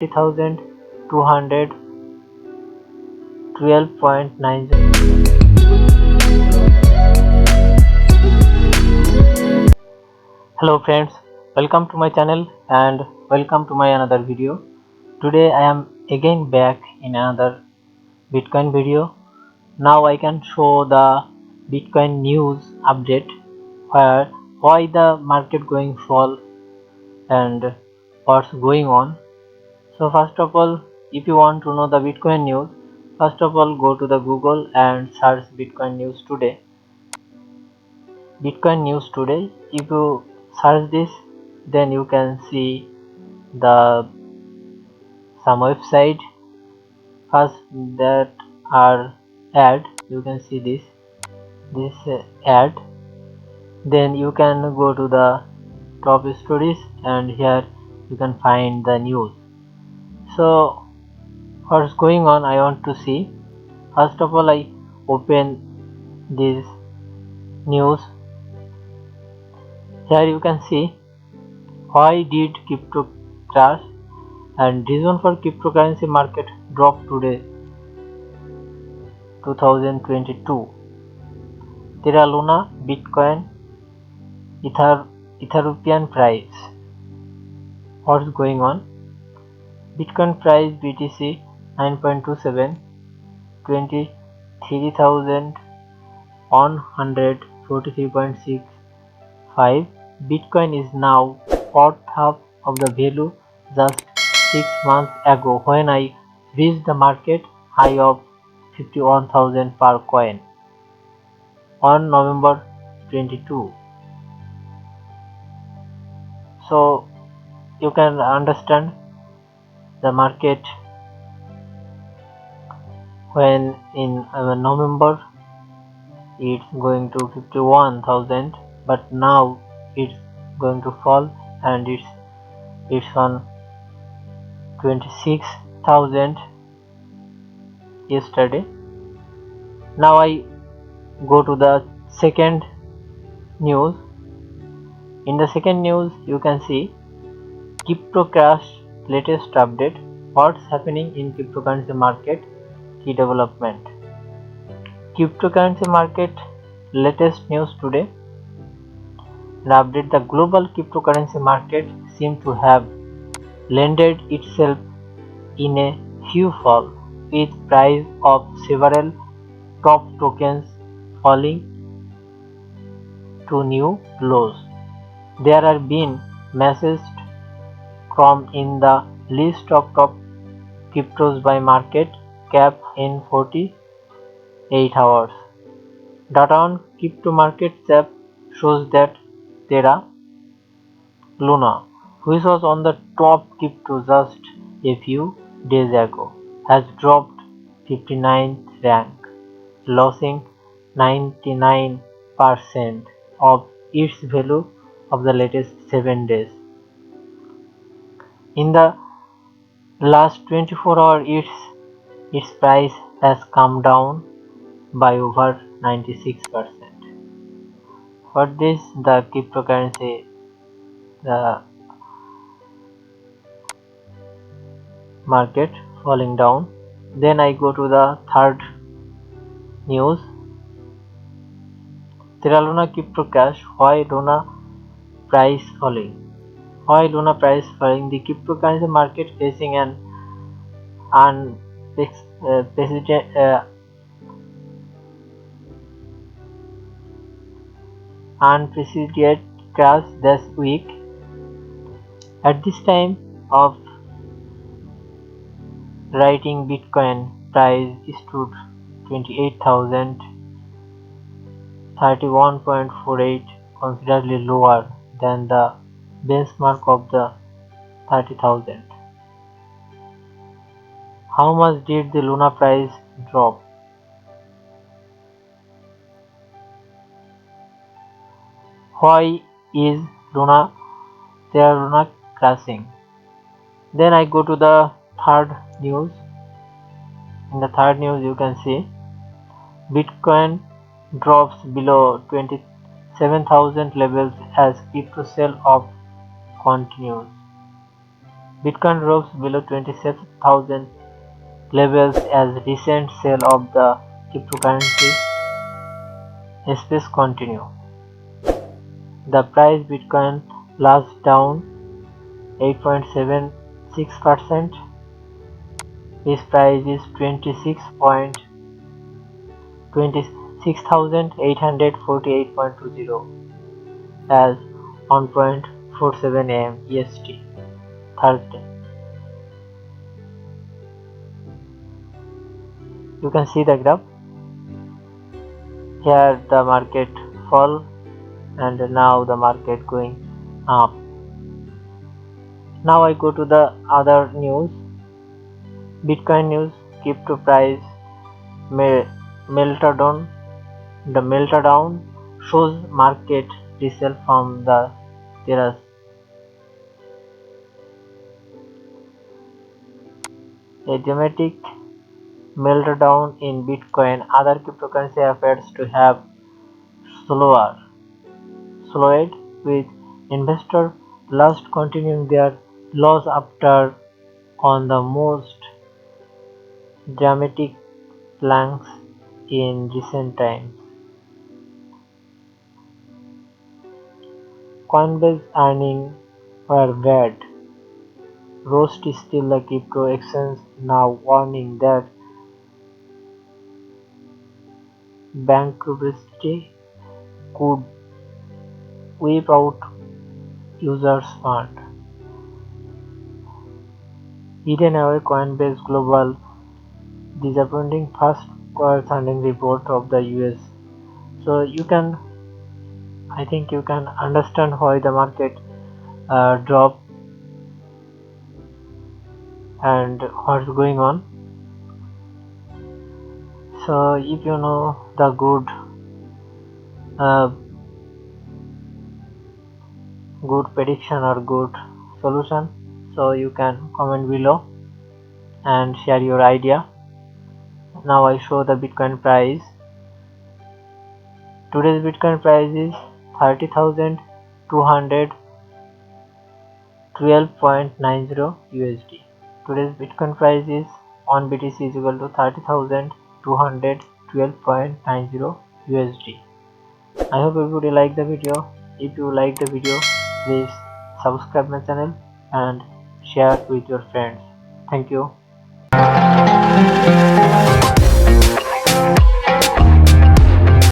30,212.90. Hello friends, welcome to my channel and welcome to my another video. Today I am again back in another Bitcoin video. Now I can show the Bitcoin news update where why the market going fall and what's going on. So first of all, if you want to know the Bitcoin news, first of all go to the Google and search Bitcoin news today. Bitcoin news today. If you search this, then you can see the some website first that are ad. You can see this ad. Then you can go to the top stories and here you can find the news. So what's going on I want to see. First of all I open this news. Here you can see why did crypto crash and reason for cryptocurrency market drop today 2022. Terra Luna, Bitcoin, Ethiopian price. What's going on? Bitcoin price BTC 9.27, 23,143.65. Bitcoin is now worth half of the value just 6 months ago when I reached the market high of 51,000 per coin on November 22. So you can understand the market when in November it's going to 51,000, but now it's going to fall and it's on 26,000 yesterday. Now I go to the second news. In the second news you can see crypto crash latest update. What's happening in cryptocurrency market? Key development. Cryptocurrency market latest news today. The update: the global cryptocurrency market seems to have landed itself in a huge fall, with price of several top tokens falling to new lows. There have been messages from in the list of top cryptos by market cap in 48 hours. Data on crypto market cap shows that Terra Luna, which was on the top crypto just a few days ago, has dropped 59th rank, losing 99% of its value of the latest 7 days. In the last 24 hours, its price has come down by over 96%. For this, the cryptocurrency, the market falling down. Then I go to the third news. Terra Luna crypto crash. Why Luna price falling? Why Luna price falling? The cryptocurrency market facing an unprecedented crash this week. At this time of writing, Bitcoin price stood 28,031.48, considerably lower than the benchmark of the 30,000. How much did the Luna price drop? Why is Terra Luna crashing? Then I go to the third news. In the third news you can see Bitcoin drops below 27,000 levels as crypto sell-off continues. Bitcoin drops below 27,000 levels as recent sale of the cryptocurrency space continue. The price Bitcoin last down 8.76%. Its price is 26,848.20 as on 1:47 am EST Thursday. You can see the graph. Here the market fall and now the market going up. Now I go to the other news. Bitcoin news, crypto price meltdown. The meltdown shows market resell from the terrace. A dramatic meltdown in Bitcoin. Other cryptocurrency appears to have slowed, with investors last continuing their loss after on the most dramatic plunge in recent times. Coinbase earnings were bad. Roast is still a crypto exchange now warning that bankruptcy could wipe out users' funds. Hidden away Coinbase Global disappointing first quarter earnings report of the US. So I think you can understand why the market drop and what's going on. So if you know the uh, good prediction or good solution, so you can comment below and share your idea. Now I show the Bitcoin price. Today's Bitcoin price is 30,212.90 USD. Today's Bitcoin price is on BTC is equal to 30,212.90 USD. I hope everybody liked the video. If you like the video, please subscribe my channel and share with your friends. Thank you.